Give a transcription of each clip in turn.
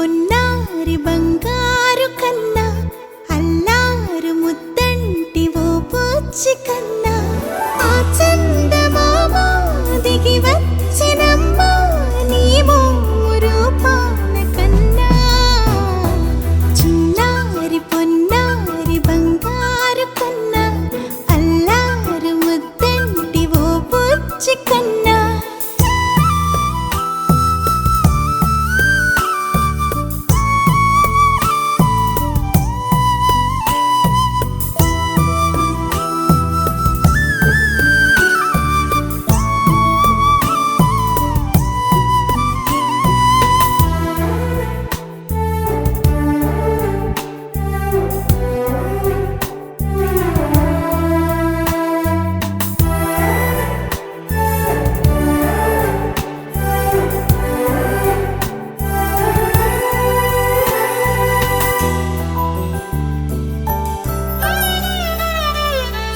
పొన్నారి బంగారు కన్నా అల్లారు ముద్దంటి ఓ పూచి కన్నా ఆ చందమామ దిగి వచ్చినమ్మా నీ రూపాల కన్నా చిన్నారి పొన్నారి బంగారు కన్నా అల్లారు ముద్దంటి ఓ పూచి కన్నా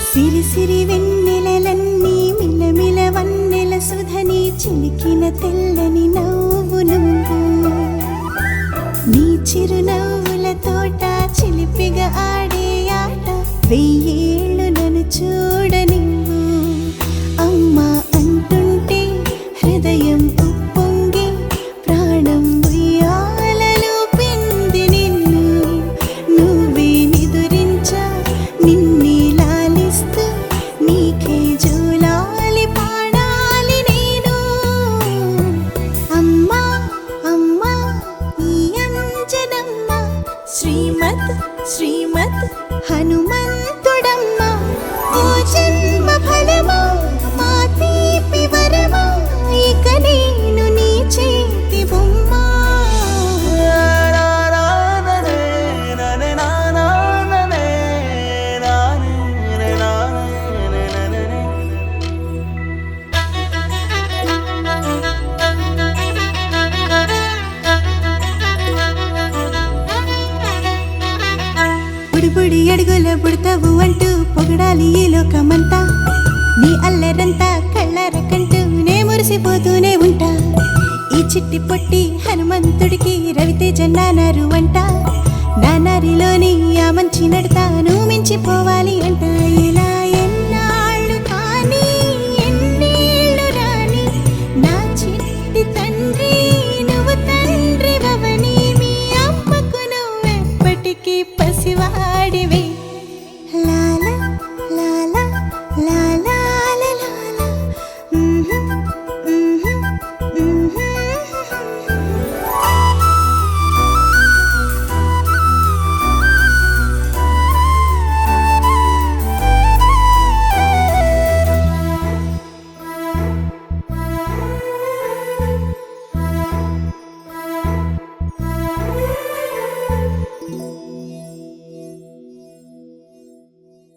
సిరి సిరి వెన్నెలలన్నీ మిలమిల వన్నెల సుధని చిలికిన తెల్లని నవ్వు నువ్వు నీ చిరునవ్వుల తోట చిలిపిగా ఆడే ఆట వెయ్యేళ్ళు నన్ను చూడనివ్వు అమ్మా అంటుంటే హృదయం ఉప్పొంగి ప్రాణం ఉయ్యాలలో పింది నిన్ను నువ్వే నిదురించా నిన్నే నీకే జోలాలి పాడాలి నేను అమ్మా అమ్మా ఈ అంజనమ్మ శ్రీమత్ శ్రీమత్ హనుమంతుడమ్మ ఓ జన్మ ఫలమా మా తీపి వరమా ఇక నేను నీ చేతి బొమ్మ బుడి అడుగుల బుడతావు అంటూ పొగడాలి ఈ లోకమంతా నీ అల్లరంతా కళ్ళారకంటూ నే మురిసిపోతూనే ఉంటా ఈ చిట్టి పొట్టి హనుమంతుడికి రవితేజ నానారు అంట నానారిలోని ఆ మంచి నడతా నువ్వు మించిపోవాలి అంట